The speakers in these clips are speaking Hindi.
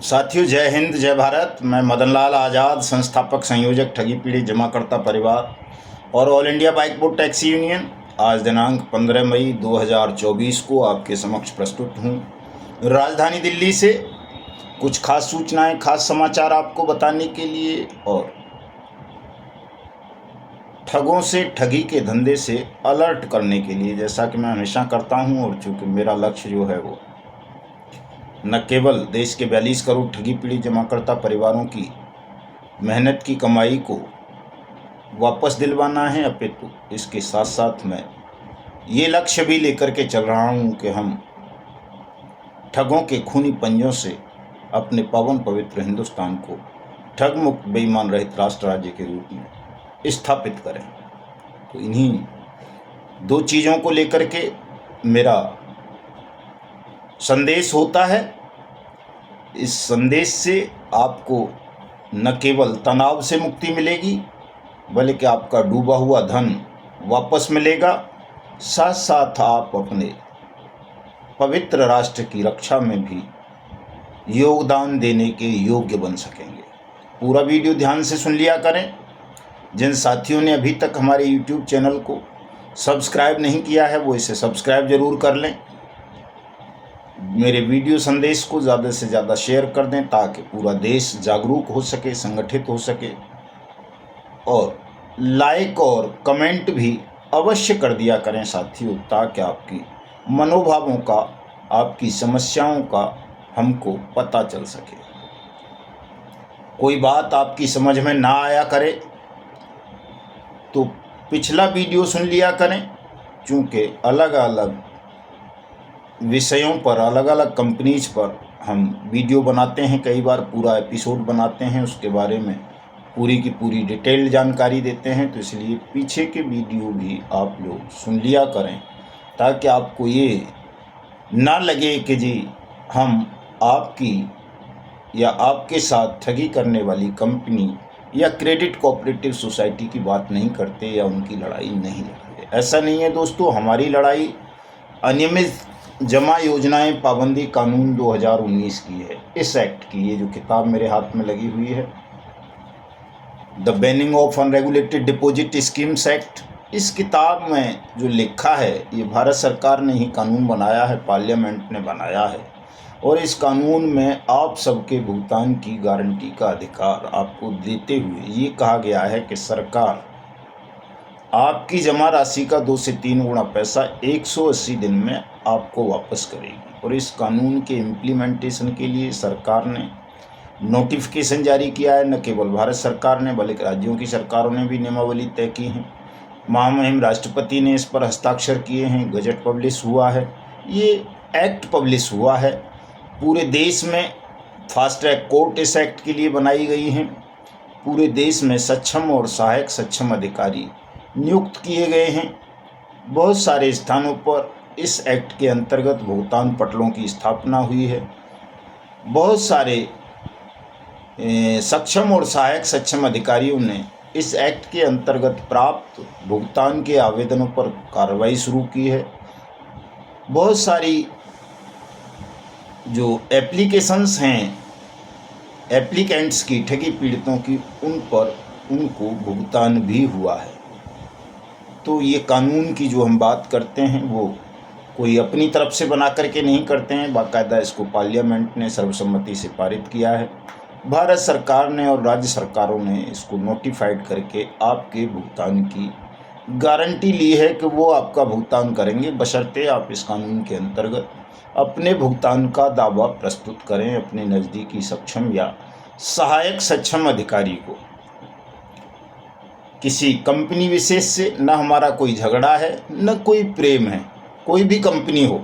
साथियों, जय हिंद जय भारत। मैं मदन लाल आज़ाद, संस्थापक संयोजक ठगी पीड़ित जमाकर्ता परिवार और all India bike board taxi union, आज दिनांक 15 मई 2024 को आपके समक्ष प्रस्तुत हूँ राजधानी दिल्ली से कुछ खास सूचनाएं, खास समाचार आपको बताने के लिए और ठगों से, ठगी के धंधे से अलर्ट करने के लिए, जैसा कि मैं हमेशा करता हूं। और चूँकि मेरा लक्ष्य जो है वो न केवल देश के 42 करोड़ ठगी पीड़ित जमाकर्ता परिवारों की मेहनत की कमाई को वापस दिलवाना है, अपितु इसके साथ साथ मैं ये लक्ष्य भी लेकर के चल रहा हूं कि हम ठगों के खूनी पंजों से अपने पावन पवित्र हिंदुस्तान को ठग मुक्त, बेईमान रहित राष्ट्र राज्य के रूप में स्थापित करें। तो इन्हीं दो चीज़ों को लेकर के मेरा संदेश होता है। इस संदेश से आपको न केवल तनाव से मुक्ति मिलेगी, बल्कि आपका डूबा हुआ धन वापस मिलेगा, साथ साथ आप अपने पवित्र राष्ट्र की रक्षा में भी योगदान देने के योग्य बन सकेंगे। पूरा वीडियो ध्यान से सुन लिया करें। जिन साथियों ने अभी तक हमारे YouTube चैनल को सब्सक्राइब नहीं किया है, वो इसे सब्सक्राइब जरूर कर लें। मेरे वीडियो संदेश को ज़्यादा से ज़्यादा शेयर कर दें ताकि पूरा देश जागरूक हो सके, संगठित हो सके। और लाइक और कमेंट भी अवश्य कर दिया करें साथियों, ताकि आपकी मनोभावों का, आपकी समस्याओं का हमको पता चल सके। कोई बात आपकी समझ में ना आया करे तो पिछला वीडियो सुन लिया करें, चूँकि अलग अलग विषयों पर, अलग अलग कंपनीज पर हम वीडियो बनाते हैं, कई बार पूरा एपिसोड बनाते हैं, उसके बारे में पूरी की पूरी डिटेल जानकारी देते हैं। तो इसलिए पीछे के वीडियो भी आप लोग सुन लिया करें, ताकि आपको ये ना लगे कि जी हम आपकी या आपके साथ ठगी करने वाली कंपनी या क्रेडिट कोऑपरेटिव सोसाइटी की बात नहीं करते या उनकी लड़ाई नहीं लड़ते। ऐसा नहीं है दोस्तों, हमारी लड़ाई अनियमित जमा योजनाएं पाबंदी कानून 2019 की है, इस एक्ट की। ये जो किताब मेरे हाथ में लगी हुई है, the banning of unregulated deposit schemes act, इस किताब में जो लिखा है, ये भारत सरकार ने ही कानून बनाया है, पार्लियामेंट ने बनाया है। और इस कानून में आप सबके भुगतान की गारंटी का अधिकार आपको देते हुए ये कहा गया है कि सरकार आपकी जमा राशि का 2 से 3 गुना पैसा 180 दिन में आपको वापस करेगी। और इस कानून के इम्प्लीमेंटेशन के लिए सरकार ने नोटिफिकेशन जारी किया है। न केवल भारत सरकार ने, बल्कि राज्यों की सरकारों ने भी नियमावली तय की है। महामहिम राष्ट्रपति ने इस पर हस्ताक्षर किए हैं, गजट पब्लिश हुआ है, ये एक्ट पब्लिश हुआ है। पूरे देश में फास्ट ट्रैक कोर्ट इस एक्ट के लिए बनाई गई हैं। पूरे देश में सक्षम और सहायक सक्षम अधिकारी नियुक्त किए गए हैं। बहुत सारे स्थानों पर इस एक्ट के अंतर्गत भुगतान पटलों की स्थापना हुई है। बहुत सारे सक्षम और सहायक सक्षम अधिकारियों ने इस एक्ट के अंतर्गत प्राप्त भुगतान के आवेदनों पर कार्रवाई शुरू की है। बहुत सारी जो एप्लीकेशंस हैं एप्लीकेंट्स की, ठगी पीड़ितों की, उन पर उनको भुगतान भी हुआ है। तो ये कानून की जो हम बात करते हैं वो कोई अपनी तरफ से बना करके नहीं करते हैं, बाकायदा इसको पार्लियामेंट ने सर्वसम्मति से पारित किया है। भारत सरकार ने और राज्य सरकारों ने इसको नोटिफाइड करके आपके भुगतान की गारंटी ली है कि वो आपका भुगतान करेंगे, बशर्ते आप इस कानून के अंतर्गत अपने भुगतान का दावा प्रस्तुत करें अपने नज़दीकी सक्षम या सहायक सक्षम अधिकारी को। किसी कंपनी विशेष से न हमारा कोई झगड़ा है, न कोई प्रेम है। कोई भी कंपनी हो,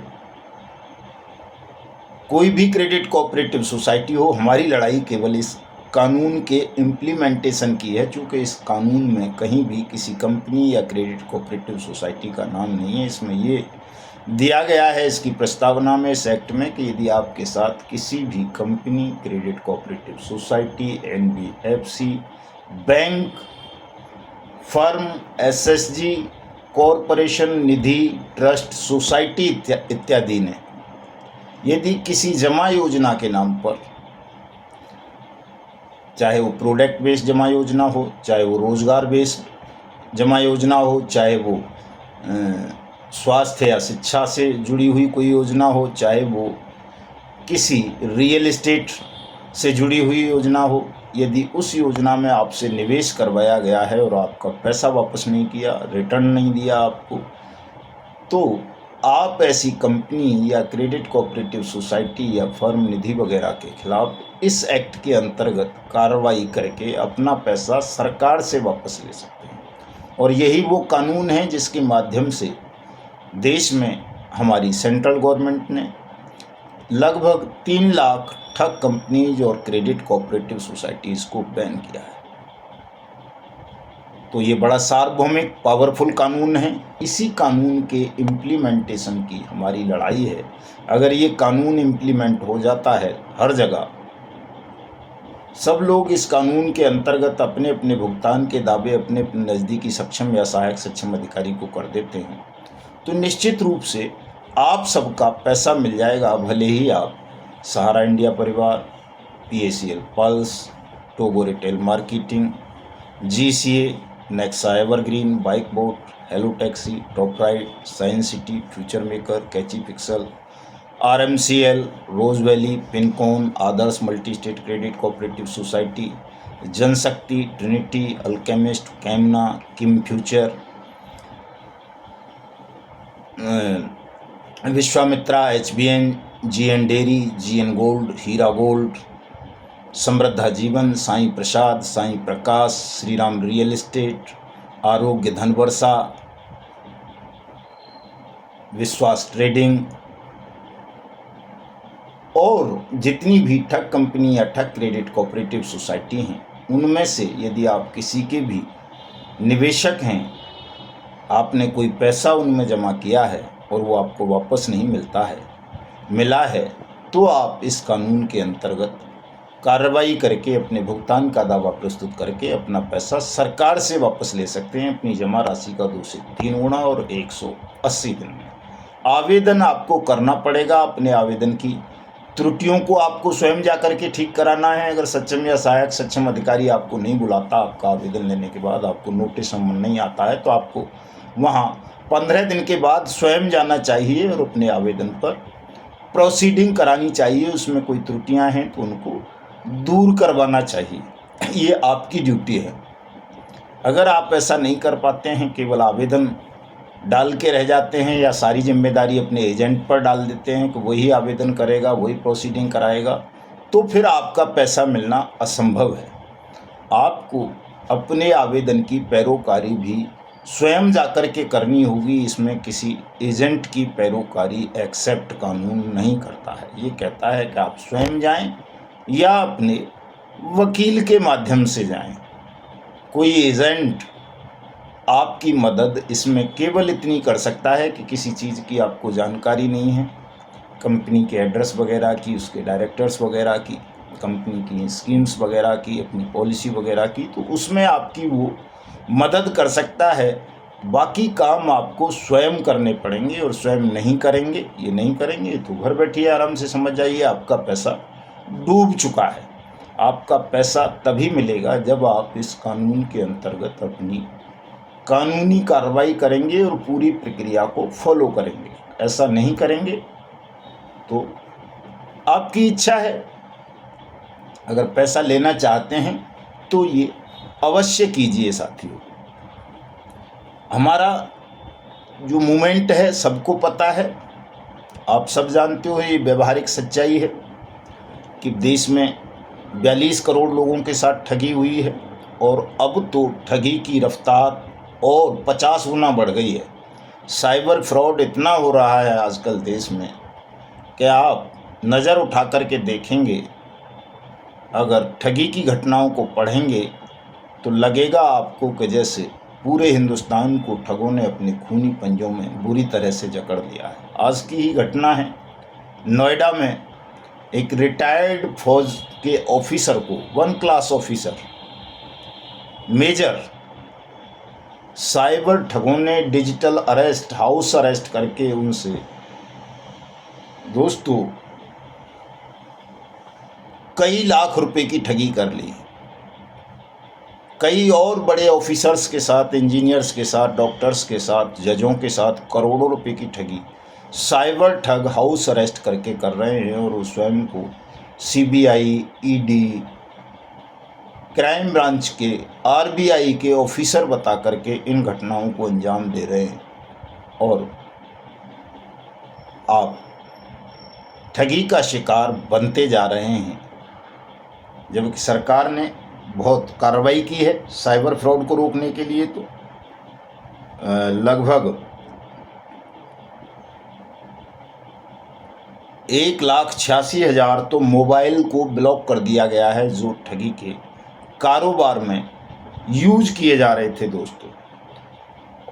कोई भी क्रेडिट कोऑपरेटिव सोसाइटी हो, हमारी लड़ाई केवल इस कानून के इम्प्लीमेंटेशन की है। चूँकि इस कानून में कहीं भी किसी कंपनी या क्रेडिट कोऑपरेटिव सोसाइटी का नाम नहीं है। इसमें ये दिया गया है, इसकी प्रस्तावना में, इस एक्ट में, कि यदि आपके साथ किसी भी company, credit cooperative society, NBFC, bank, firm, SSG, corporation, nidhi, trust, society इत्यादि ने यदि किसी जमा योजना के नाम पर चाहे वो प्रोडक्ट बेस्ड जमा योजना हो, चाहे वो रोजगार बेस्ड जमा योजना हो, चाहे वो स्वास्थ्य या शिक्षा से जुड़ी हुई कोई योजना हो, चाहे वो किसी रियल एस्टेट से जुड़ी हुई योजना हो। यदि उस योजना में आपसे निवेश करवाया गया है और आपका पैसा वापस नहीं किया, रिटर्न नहीं दिया आपको, तो आप ऐसी कंपनी या क्रेडिट कोऑपरेटिव सोसाइटी या फर्म निधि वगैरह के खिलाफ इस एक्ट के अंतर्गत कार्रवाई करके अपना पैसा सरकार से वापस ले सकते हैं। और यही वो कानून है जिसके माध्यम से देश में हमारी सेंट्रल गवर्नमेंट ने लगभग 3 लाख ठग कंपनीज और क्रेडिट कोऑपरेटिव सोसाइटीज़ को बैन किया है। तो ये बड़ा सार्वभौमिक पावरफुल कानून है। इसी कानून के इम्प्लीमेंटेशन की हमारी लड़ाई है। अगर ये कानून इम्प्लीमेंट हो जाता है हर जगह, सब लोग इस कानून के अंतर्गत अपने अपने भुगतान के दावे अपने अपने नज़दीकी सक्षम या सहायक सक्षम अधिकारी को कर देते हैं, तो निश्चित रूप से आप सबका पैसा मिल जाएगा। भले ही आप Sahara India Pariwar, PACL pulse, टोगो retail marketing, GCA, Nexa evergreen, bike boat, hello taxi, top ride, science city, future maker, catchy pixel, RMCL, rose valley, Pincon, Adarsh multi state credit cooperative society, Janshakti, trinity, alchemist, कैमना, Kim future, Vishwamitra, HBN, GN dairy, GN gold, Heera gold, Samriddha Jeevan, Sai Prasad, Sai Prakash, Shriram real estate, Arogya Dhanvarsha, विश्वास ट्रेडिंग, और जितनी भी ठग कंपनी या ठग क्रेडिट कोऑपरेटिव सोसाइटी हैं, उनमें से यदि आप किसी के भी निवेशक हैं, आपने कोई पैसा उनमें जमा किया है और वो आपको वापस नहीं मिला है, तो आप इस कानून के अंतर्गत कार्रवाई करके अपने भुगतान का दावा प्रस्तुत करके अपना पैसा सरकार से वापस ले सकते हैं, अपनी जमा राशि का 2 से 3 गुना और 180 दिन में। आवेदन आपको करना पड़ेगा। अपने आवेदन की त्रुटियों को आपको स्वयं जा करके ठीक कराना है। अगर सक्षम या सहायक सक्षम अधिकारी आपको नहीं बुलाता, आपका आवेदन लेने के बाद आपको नोटिस समन नहीं आता है, तो आपको वहाँ 15 दिन के बाद स्वयं जाना चाहिए और अपने आवेदन पर प्रोसीडिंग करानी चाहिए। उसमें कोई त्रुटियां हैं तो उनको दूर करवाना चाहिए। ये आपकी ड्यूटी है। अगर आप ऐसा नहीं कर पाते हैं, केवल आवेदन डाल के रह जाते हैं या सारी जिम्मेदारी अपने एजेंट पर डाल देते हैं कि वही आवेदन करेगा, वही प्रोसीडिंग कराएगा, तो फिर आपका पैसा मिलना असंभव है। आपको अपने आवेदन की पैरोकारी भी स्वयं जाकर के करनी होगी। इसमें किसी एजेंट की पैरोकारी एक्सेप्ट कानून नहीं करता है। ये कहता है कि आप स्वयं जाएं या अपने वकील के माध्यम से जाएं। कोई एजेंट आपकी मदद इसमें केवल इतनी कर सकता है कि किसी चीज़ की आपको जानकारी नहीं है, कंपनी के एड्रेस वगैरह की, उसके डायरेक्टर्स वगैरह की, कंपनी की स्कीम्स वगैरह की, अपनी पॉलिसी वगैरह की, तो उसमें आपकी वो मदद कर सकता है। बाकी काम आपको स्वयं करने पड़ेंगे और स्वयं नहीं करेंगे तो घर बैठिए आराम से समझ जाइए आपका पैसा डूब चुका है। आपका पैसा तभी मिलेगा जब आप इस कानून के अंतर्गत अपनी कानूनी कार्रवाई करेंगे और पूरी प्रक्रिया को फॉलो करेंगे। ऐसा नहीं करेंगे तो आपकी इच्छा है। अगर पैसा लेना चाहते हैं तो ये अवश्य कीजिए साथियों। हमारा जो मूवमेंट है सबको पता है, आप सब जानते हो, ये व्यवहारिक सच्चाई है कि देश में 42 करोड़ लोगों के साथ ठगी हुई है और अब तो ठगी की रफ्तार और 50 गुना बढ़ गई है। साइबर फ्रॉड इतना हो रहा है आजकल देश में कि आप नज़र उठा कर के देखेंगे, अगर ठगी की घटनाओं को पढ़ेंगे तो लगेगा आपको कि जैसे पूरे हिंदुस्तान को ठगों ने अपने खूनी पंजों में बुरी तरह से जकड़ लिया है। आज की ही घटना है, नोएडा में एक रिटायर्ड फौज के ऑफिसर को, 1 क्लास ऑफिसर मेजर, साइबर ठगों ने डिजिटल अरेस्ट, हाउस अरेस्ट करके उनसे दोस्तों कई लाख रुपए की ठगी कर ली। कई और बड़े ऑफिसर्स के साथ, इंजीनियर्स के साथ, डॉक्टर्स के साथ, जजों के साथ करोड़ों रुपए की ठगी साइबर ठग हाउस अरेस्ट करके कर रहे हैं और वो स्वयं को सीबीआई, ईडी, क्राइम ब्रांच के, आरबीआई के ऑफिसर बता करके इन घटनाओं को अंजाम दे रहे हैं। और आप ठगी का शिकार बनते जा रहे हैं, जबकि सरकार ने बहुत कार्रवाई की है साइबर फ्रॉड को रोकने के लिए। तो लगभग 1,86,000 तो मोबाइल को ब्लॉक कर दिया गया है जो ठगी के कारोबार में यूज किए जा रहे थे दोस्तों।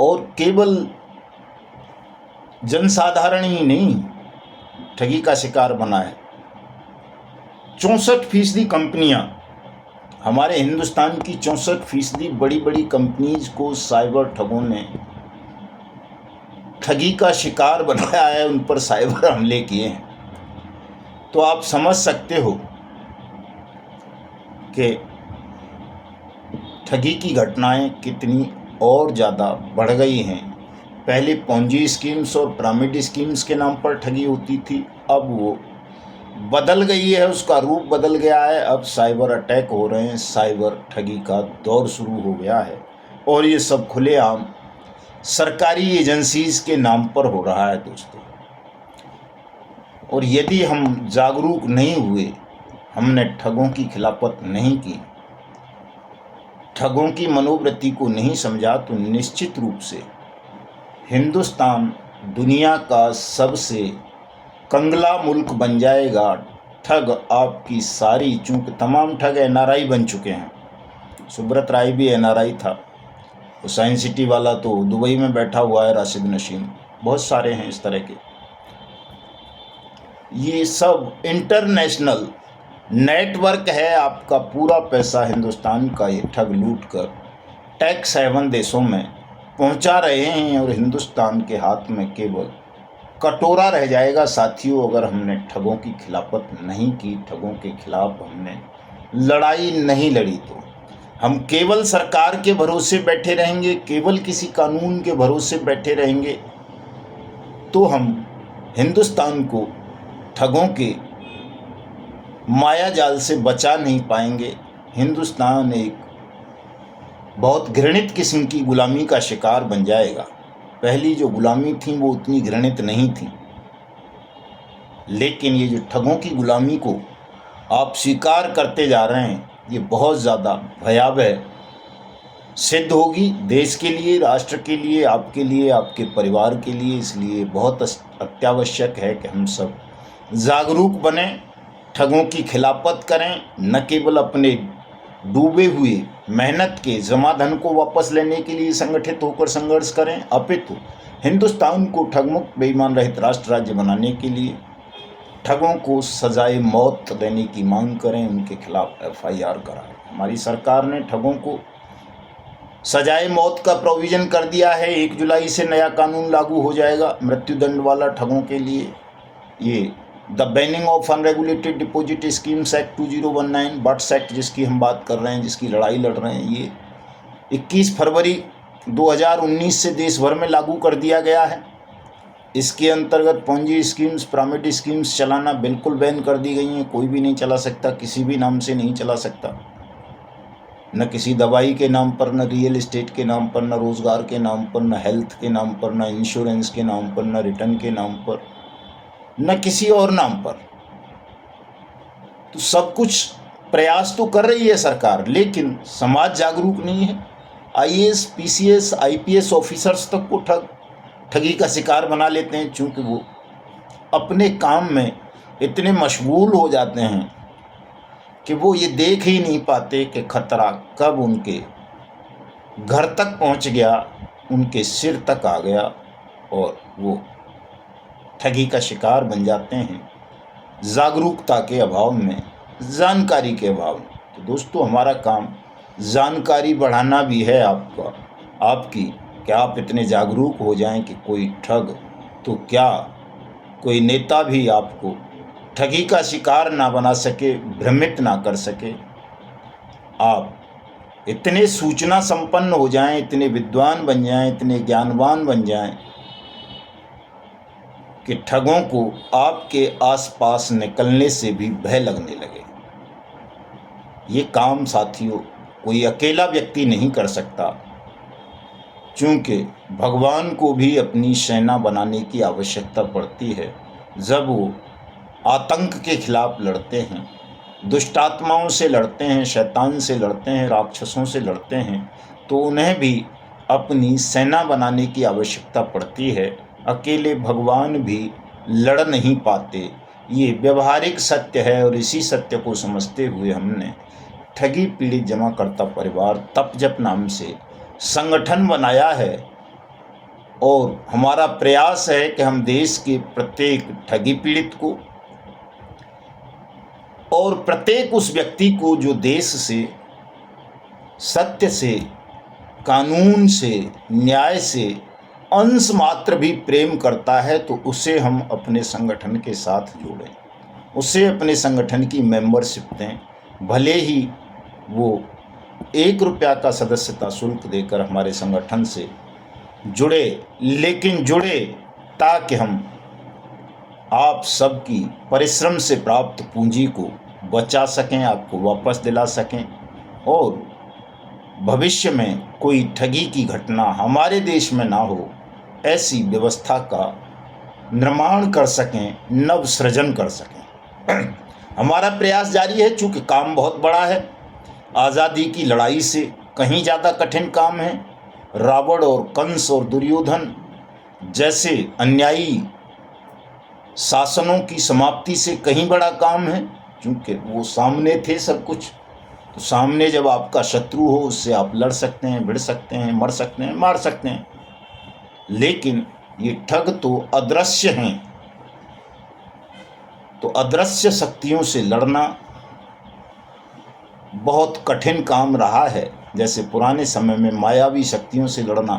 और केवल जनसाधारण ही नहीं ठगी का शिकार बना है। 64% कंपनियां, हमारे हिंदुस्तान की 64% बड़ी बड़ी कंपनीज को साइबर ठगों ने ठगी का शिकार बनाया है, उन पर साइबर हमले किए हैं। तो आप समझ सकते हो कि ठगी की घटनाएं कितनी और ज़्यादा बढ़ गई हैं। पहले पोंजी स्कीम्स और पिरामिड स्कीम्स के नाम पर ठगी होती थी, अब वो बदल गई है, उसका रूप बदल गया है। अब साइबर अटैक हो रहे हैं, साइबर ठगी का दौर शुरू हो गया है और ये सब खुलेआम सरकारी एजेंसीज के नाम पर हो रहा है दोस्तों। और यदि हम जागरूक नहीं हुए, हमने ठगों की खिलाफत नहीं की, ठगों की मनोवृत्ति को नहीं समझा, तो निश्चित रूप से हिंदुस्तान दुनिया का सबसे कंगला मुल्क बन जाएगा। ठग आपकी सारी, चूंकि तमाम ठग एनआरआई बन चुके हैं। सुब्रत राय भी एनआरआई था, वो साइंस सिटी वाला तो दुबई में बैठा हुआ है, राशिद नशीम, बहुत सारे हैं इस तरह के। ये सब इंटरनेशनल नेटवर्क है, आपका पूरा पैसा हिंदुस्तान का ये ठग लूट कर टैक्स हेवन देशों में पहुंचा रहे हैं और हिंदुस्तान के हाथ में केवल कटोरा रह जाएगा साथियों, अगर हमने ठगों की खिलाफत नहीं की, ठगों के खिलाफ हमने लड़ाई नहीं लड़ी। तो हम केवल सरकार के भरोसे बैठे रहेंगे, केवल किसी कानून के भरोसे बैठे रहेंगे, तो हम हिंदुस्तान को ठगों के माया जाल से बचा नहीं पाएंगे। हिंदुस्तान एक बहुत घृणित किस्म की गुलामी का शिकार बन जाएगा। पहली जो गुलामी थी वो उतनी घृणित नहीं थी, लेकिन ये जो ठगों की गुलामी को आप स्वीकार करते जा रहे हैं, ये बहुत ज़्यादा भयावह सिद्ध होगी देश के लिए, राष्ट्र के लिए, आपके परिवार के लिए। इसलिए बहुत अत्यावश्यक है कि हम सब जागरूक बने, ठगों की खिलाफत करें, न केवल अपने डूबे हुए मेहनत के जमा धन को वापस लेने के लिए संगठित होकर संघर्ष करें, अपितु हिंदुस्तान को ठगमुक्त बेईमान रहित राष्ट्र राज्य बनाने के लिए ठगों को सजाए मौत देने की मांग करें, उनके खिलाफ एफआईआर कराएं। हमारी सरकार ने ठगों को सजाए मौत का प्रोविज़न कर दिया है। 1 जुलाई से नया कानून लागू हो जाएगा मृत्युदंड वाला ठगों के लिए। ये the banning of unregulated deposit schemes act 2019, BUDS act जिसकी हम बात कर रहे हैं, जिसकी लड़ाई लड़ रहे हैं, ये 21 फरवरी 2019 से देश भर में लागू कर दिया गया है। इसके अंतर्गत पोंजी स्कीम्स, पिरामिड स्कीम्स चलाना बिल्कुल बैन कर दी गई हैं। कोई भी नहीं चला सकता, किसी भी नाम से नहीं चला सकता, न किसी दवाई के नाम पर, न रियल एस्टेट के नाम पर, न रोज़गार के नाम पर, न हेल्थ के नाम पर, न इंश्योरेंस के नाम पर, न रिटर्न के नाम पर, न किसी और नाम पर। तो सब कुछ प्रयास तो कर रही है सरकार, लेकिन समाज जागरूक नहीं है। आईएएस, पीसीएस, आईपीएस ऑफिसर्स तक को ठगी का शिकार बना लेते हैं, चूँकि वो अपने काम में इतने मशगूल हो जाते हैं कि वो ये देख ही नहीं पाते कि खतरा कब उनके घर तक पहुंच गया, उनके सिर तक आ गया और वो ठगी का शिकार बन जाते हैं जागरूकता के अभाव में, जानकारी के अभाव में। तो दोस्तों, हमारा काम जानकारी बढ़ाना भी है आपकी, कि आप इतने जागरूक हो जाएं कि कोई ठग तो क्या, कोई नेता भी आपको ठगी का शिकार ना बना सके, भ्रमित ना कर सके। आप इतने सूचना संपन्न हो जाएं, इतने विद्वान बन जाएं, इतने ज्ञानवान बन जाएं कि ठगों को आपके आसपास निकलने से भी भय लगने लगे। ये काम साथियों कोई अकेला व्यक्ति नहीं कर सकता, क्योंकि भगवान को भी अपनी सेना बनाने की आवश्यकता पड़ती है। जब वो आतंक के खिलाफ लड़ते हैं, दुष्टात्माओं से लड़ते हैं, शैतान से लड़ते हैं, राक्षसों से लड़ते हैं, तो उन्हें भी अपनी सेना बनाने की आवश्यकता पड़ती है। अकेले भगवान भी लड़ नहीं पाते। ये व्यवहारिक सत्य है और इसी सत्य को समझते हुए हमने ठगी पीड़ित जमाकर्ता परिवार तप जप नाम से संगठन बनाया है और हमारा प्रयास है कि हम देश के प्रत्येक ठगी पीड़ित को और प्रत्येक उस व्यक्ति को जो देश से, सत्य से, कानून से, न्याय से अंश मात्र भी प्रेम करता है, तो उसे हम अपने संगठन के साथ जोड़ें, उसे अपने संगठन की मेंबरशिप दें। भले ही वो 1 रुपया का सदस्यता शुल्क देकर हमारे संगठन से जुड़े, लेकिन जुड़े ताकि हम आप सबकी परिश्रम से प्राप्त पूंजी को बचा सकें, आपको वापस दिला सकें और भविष्य में कोई ठगी की घटना हमारे देश में ना हो, ऐसी व्यवस्था का निर्माण कर सकें, नव सृजन कर सकें। हमारा प्रयास जारी है, चूँकि काम बहुत बड़ा है। आज़ादी की लड़ाई से कहीं ज़्यादा कठिन काम है। रावण और कंस और दुर्योधन जैसे अन्यायी शासनों की समाप्ति से कहीं बड़ा काम है, क्योंकि वो सामने थे सब कुछ। तो सामने जब आपका शत्रु हो, उससे आप लड़ सकते हैं, भिड़ सकते हैं, मर सकते हैं, मार सकते हैं। लेकिन ये ठग तो अदृश्य हैं, तो अदृश्य शक्तियों से लड़ना बहुत कठिन काम रहा है। जैसे पुराने समय में मायावी शक्तियों से लड़ना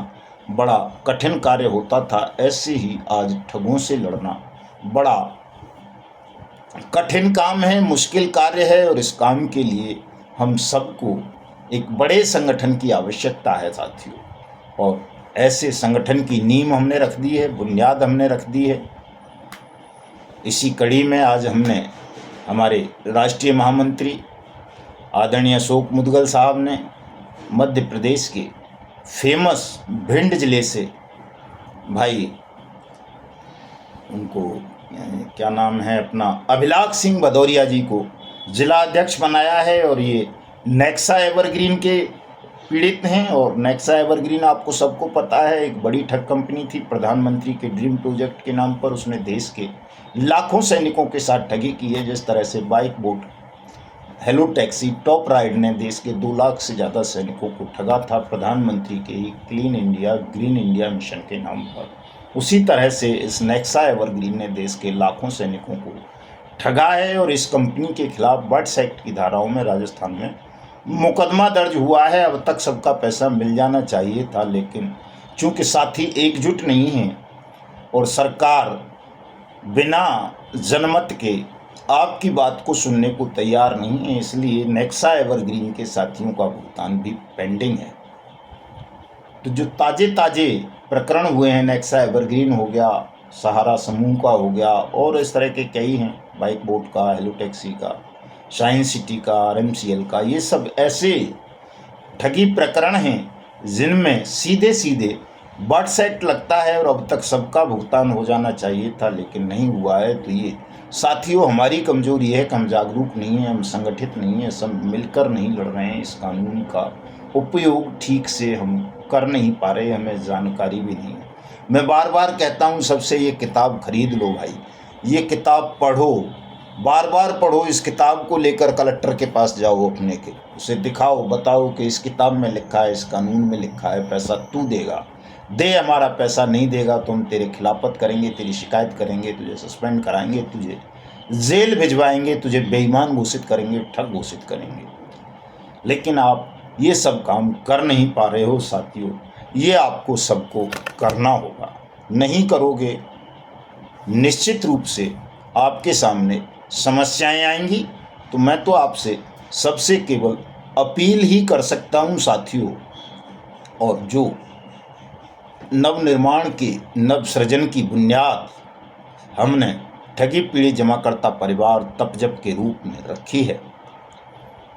बड़ा कठिन कार्य होता था, ऐसे ही आज ठगों से लड़ना बड़ा कठिन काम है, मुश्किल कार्य है। और इस काम के लिए हम सबको एक बड़े संगठन की आवश्यकता है साथियों। और ऐसे संगठन की नींव हमने रख दी है, बुनियाद हमने रख दी है। इसी कड़ी में आज हमने हमारे राष्ट्रीय महामंत्री आदरणीय अशोक मुदगल साहब ने मध्य प्रदेश के फेमस भिंड जिले से भाई, उनको क्या नाम है अपना, अभिलाष सिंह भदौरिया जी को जिला अध्यक्ष बनाया है। और ये नेक्सा एवरग्रीन के पीड़ित हैं। और नेक्सा एवरग्रीन आपको सबको पता है, एक बड़ी ठग कंपनी थी। प्रधानमंत्री के ड्रीम प्रोजेक्ट के नाम पर उसने देश के लाखों सैनिकों के साथ ठगी की है। जिस तरह से bike boat, hello taxi, top ride ने देश के 2 लाख से ज़्यादा सैनिकों को ठगा था प्रधानमंत्री के ही clean India, green India mission के नाम पर। उसी तरह से इस नेक्सा एवरग्रीन ने देश के लाखों सैनिकों को ठगा है। और इस कंपनी के खिलाफ बर्ड्स एक्ट की धाराओं में राजस्थान में मुकदमा दर्ज हुआ है। अब तक सबका पैसा मिल जाना चाहिए था, लेकिन चूंकि साथी एकजुट नहीं हैं और सरकार बिना जनमत के आपकी बात को सुनने को तैयार नहीं है, इसलिए नेक्सा एवरग्रीन के साथियों का भुगतान भी पेंडिंग है। तो जो ताजे प्रकरण हुए हैं, नेक्सा एवरग्रीन हो गया, सहारा समूह का हो गया, और इस तरह के कई हैं, बाइक बोट का, हेलो टैक्सी का, शाइन सिटी का, RMCL का, ये सब ऐसे ठगी प्रकरण हैं जिनमें सीधे बर्ड्स एक्ट लगता है। और अब तक सबका भुगतान हो जाना चाहिए था, लेकिन नहीं हुआ है। तो ये साथियों हमारी कमजोरी है कि हम जागरूक नहीं हैं, हम संगठित नहीं हैं, सब मिलकर नहीं लड़ रहे हैं। इस कानून का उपयोग ठीक से हम कर नहीं पा रहे, हमें जानकारी भी नहीं है। मैं बार बार कहता हूँ सबसे, ये किताब खरीद लो भाई, ये किताब पढ़ो, बार बार पढ़ो। इस किताब को लेकर कलेक्टर के पास जाओ अपने के, उसे दिखाओ, बताओ कि इस किताब में लिखा है, इस कानून में लिखा है, पैसा तू देगा, दे हमारा पैसा, नहीं देगा तो हम तेरे खिलाफत करेंगे, तेरी शिकायत करेंगे, तुझे सस्पेंड कराएंगे, तुझे जेल भिजवाएंगे, तुझे बेईमान घोषित करेंगे, ठग घोषित करेंगे। लेकिन आप ये सब काम कर नहीं पा रहे हो साथियों, ये आपको सबको करना होगा। नहीं करोगे निश्चित रूप से आपके सामने समस्याएं आएंगी। तो मैं तो आपसे सबसे केवल अपील ही कर सकता हूँ साथियों, और जो नवनिर्माण की नव सृजन की बुनियाद हमने ठगी पीढ़ी जमाकर्ता परिवार तप जप के रूप में रखी है,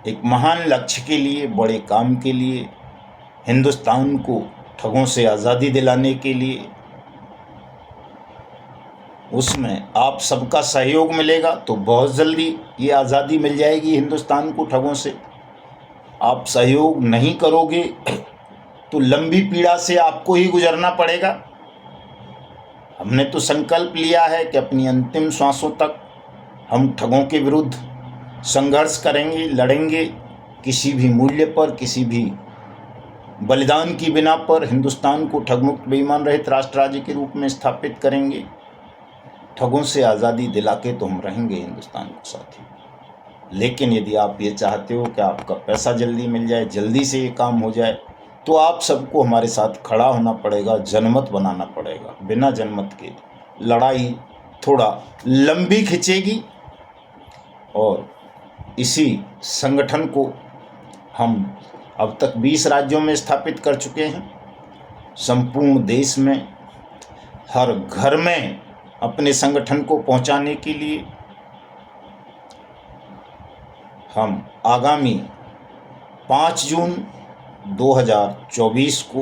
एक महान लक्ष्य के लिए, बड़े काम के लिए, हिंदुस्तान को ठगों से आज़ादी दिलाने के लिए, उसमें आप सबका सहयोग मिलेगा तो बहुत जल्दी ये आज़ादी मिल जाएगी हिंदुस्तान को ठगों से। आप सहयोग नहीं करोगे तो लंबी पीड़ा से आपको ही गुजरना पड़ेगा। हमने तो संकल्प लिया है कि अपनी अंतिम सांसों तक हम ठगों के विरुद्ध संघर्ष करेंगे, लड़ेंगे, किसी भी मूल्य पर, किसी भी बलिदान की बिना पर हिंदुस्तान को ठगमुक्त बेईमान रहित राष्ट्र राज्य के रूप में स्थापित करेंगे। ठगों से आज़ादी दिला के तो हम रहेंगे हिंदुस्तान को साथी। लेकिन यदि आप ये चाहते हो कि आपका पैसा जल्दी मिल जाए, जल्दी से ये काम हो जाए, तो आप सबको हमारे साथ खड़ा होना पड़ेगा, जनमत बनाना पड़ेगा। बिना जनमत के लड़ाई थोड़ा लंबी खिंचेगी, और इसी संगठन को हम अब तक 20 राज्यों में स्थापित कर चुके हैं। संपूर्ण देश में हर घर में अपने संगठन को पहुंचाने के लिए हम आगामी 5 जून 2024 को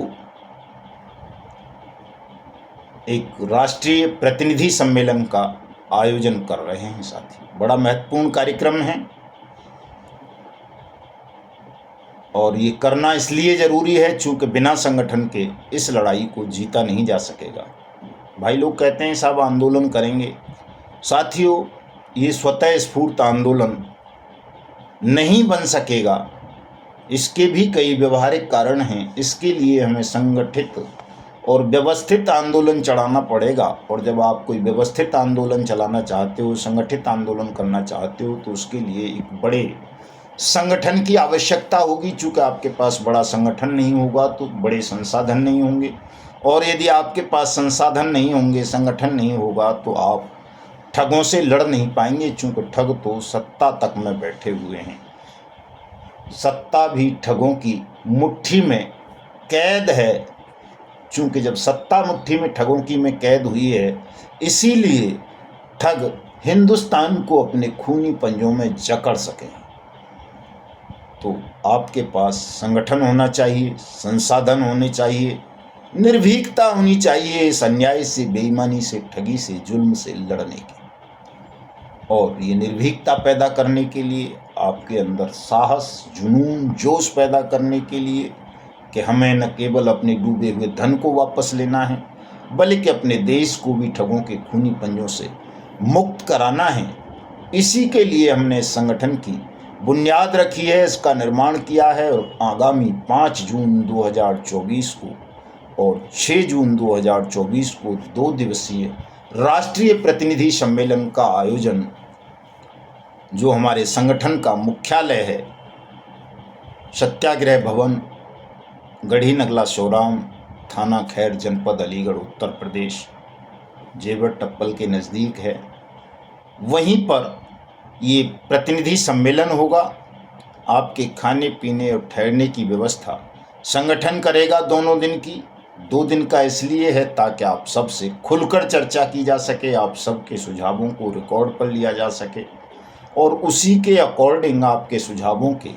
एक राष्ट्रीय प्रतिनिधि सम्मेलन का आयोजन कर रहे हैं साथी। बड़ा महत्वपूर्ण कार्यक्रम है, और ये करना इसलिए ज़रूरी है चूँकि बिना संगठन के इस लड़ाई को जीता नहीं जा सकेगा। भाई लोग कहते हैं साहब आंदोलन करेंगे। साथियों, ये स्वतः स्फूर्त आंदोलन नहीं बन सकेगा, इसके भी कई व्यवहारिक कारण हैं। इसके लिए हमें संगठित और व्यवस्थित आंदोलन चलाना पड़ेगा, और जब आप कोई व्यवस्थित आंदोलन चलाना चाहते हो, संगठित आंदोलन करना चाहते हो, तो उसके लिए एक बड़े संगठन की आवश्यकता होगी। चूँकि आपके पास बड़ा संगठन नहीं होगा तो बड़े संसाधन नहीं होंगे, और यदि आपके पास संसाधन नहीं होंगे, संगठन नहीं होगा, तो आप ठगों से लड़ नहीं पाएंगे। चूँकि ठग तो सत्ता तक में बैठे हुए हैं, सत्ता भी ठगों की मुट्ठी में कैद है। चूँकि जब सत्ता मुट्ठी में ठगों की में कैद हुई है, इसीलिए ठग हिंदुस्तान को अपने खूनी पंजों में जकड़ सके। तो आपके पास संगठन होना चाहिए, संसाधन होने चाहिए, निर्भीकता होनी चाहिए इस अन्याय से, बेईमानी से, ठगी से, जुल्म से लड़ने की। और ये निर्भीकता पैदा करने के लिए, आपके अंदर साहस, जुनून, जोश पैदा करने के लिए कि हमें न केवल अपने डूबे हुए धन को वापस लेना है, बल्कि अपने देश को भी ठगों के खूनी पंजों से मुक्त कराना है। इसी के लिए हमने इस संगठन की बुनियाद रखी है, इसका निर्माण किया है, और आगामी 5 जून 2024 को और 6 जून 2024 को 2 दिवसीय राष्ट्रीय प्रतिनिधि सम्मेलन का आयोजन, जो हमारे संगठन का मुख्यालय है, सत्याग्रह भवन, गढ़ी नगला सोराम, थाना खैर, जनपद अलीगढ़, उत्तर प्रदेश, जेवर टप्पल के नज़दीक है। वहीं पर ये प्रतिनिधि सम्मेलन होगा। आपके खाने पीने और ठहरने की व्यवस्था संगठन करेगा दोनों दिन की। 2 दिन का इसलिए है ताकि आप सबसे खुलकर चर्चा की जा सके, आप सबके सुझावों को रिकॉर्ड पर लिया जा सके, और उसी के अकॉर्डिंग आपके सुझावों के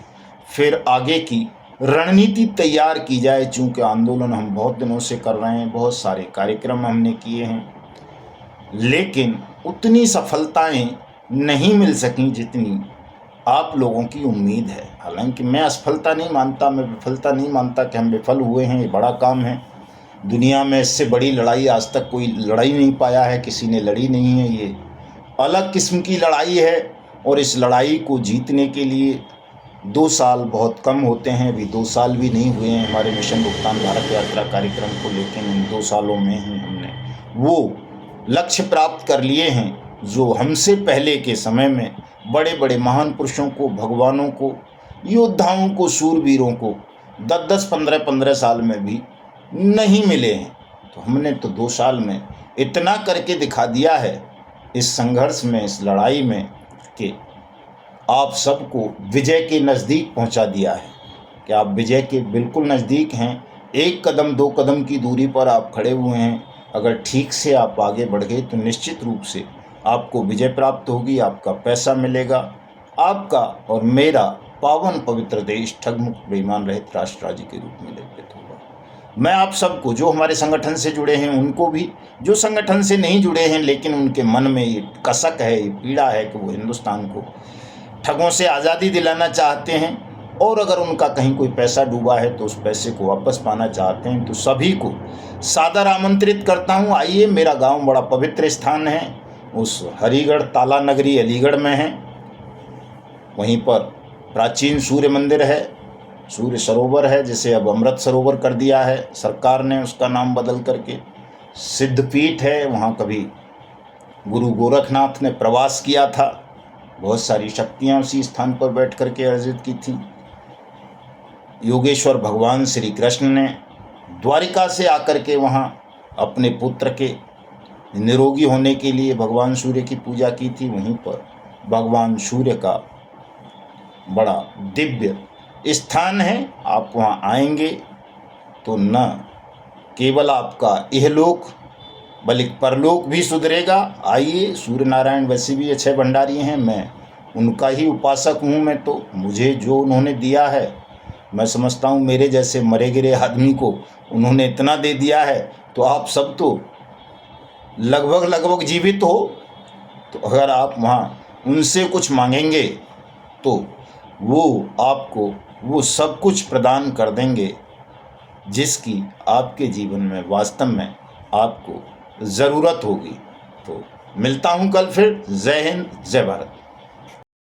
फिर आगे की रणनीति तैयार की जाए। चूँकि आंदोलन हम बहुत दिनों से कर रहे हैं, बहुत सारे कार्यक्रम हमने किए हैं, लेकिन उतनी सफलताएं नहीं मिल सकी जितनी आप लोगों की उम्मीद है। हालांकि मैं असफलता नहीं मानता, मैं विफलता नहीं मानता कि हम विफल हुए हैं। ये बड़ा काम है। दुनिया में इससे बड़ी लड़ाई आज तक कोई लड़ाई नहीं पाया है, किसी ने लड़ी नहीं है। ये अलग किस्म की लड़ाई है, और इस लड़ाई को जीतने के लिए 2 साल बहुत कम होते हैं। अभी 2 साल भी नहीं हुए हैं हमारे मिशन भुगतान भारत यात्रा कार्यक्रम को, लेकिन इन 2 सालों में ही हमने वो लक्ष्य प्राप्त कर लिए हैं जो हमसे पहले के समय में बड़े बड़े महान पुरुषों को, भगवानों को, योद्धाओं को, शूरवीरों को 10-10, 15-15 साल में भी नहीं मिले हैं। तो हमने तो 2 साल में इतना करके दिखा दिया है इस संघर्ष में, इस लड़ाई में, कि आप सबको विजय के नज़दीक पहुंचा दिया है कि आप विजय के बिल्कुल नज़दीक हैं। 1 कदम 2 कदम की दूरी पर आप खड़े हुए हैं। अगर ठीक से आप आगे बढ़ गए तो निश्चित रूप से आपको विजय प्राप्त होगी, आपका पैसा मिलेगा, आपका और मेरा पावन पवित्र देश ठगमुक्त बेईमान रहित राष्ट्र राज्य के रूप में निर्मित होगा। मैं आप सबको, जो हमारे संगठन से जुड़े हैं उनको भी, जो संगठन से नहीं जुड़े हैं लेकिन उनके मन में ये कसक है, ये पीड़ा है कि वो हिंदुस्तान को ठगों से आज़ादी दिलाना चाहते हैं, और अगर उनका कहीं कोई पैसा डूबा है तो उस पैसे को वापस पाना चाहते हैं, तो सभी को सादर आमंत्रित करता हूँ। आइए, मेरा गांव बड़ा पवित्र स्थान है, उस हरिगढ़ ताला नगरी अलीगढ़ में है। वहीं पर प्राचीन सूर्य मंदिर है, सूर्य सरोवर है, जिसे अब अमृत सरोवर कर दिया है सरकार ने, उसका नाम बदल करके। सिद्धपीठ है, वहाँ कभी गुरु गोरखनाथ ने प्रवास किया था, बहुत सारी शक्तियाँ उसी स्थान पर बैठ करके अर्जित की थी। योगेश्वर भगवान श्री कृष्ण ने द्वारिका से आकर के वहाँ अपने पुत्र के निरोगी होने के लिए भगवान सूर्य की पूजा की थी। वहीं पर भगवान सूर्य का बड़ा दिव्य स्थान है। आप वहाँ आएंगे तो न केवल आपका इहलोक बल्कि परलोक भी सुधरेगा। आइए, सूर्य नारायण वैसे भी अच्छे भंडारी हैं, मैं उनका ही उपासक हूँ। मैं तो, मुझे जो उन्होंने दिया है, मैं समझता हूँ मेरे जैसे मरे गिरे आदमी को उन्होंने इतना दे दिया है, तो आप सब तो लगभग जीवित हो। तो अगर आप वहाँ उनसे कुछ मांगेंगे तो वो आपको वो सब कुछ प्रदान कर देंगे जिसकी आपके जीवन में वास्तव में आपको ज़रूरत होगी। तो मिलता हूँ कल फिर। जय हिंद, जय भारत।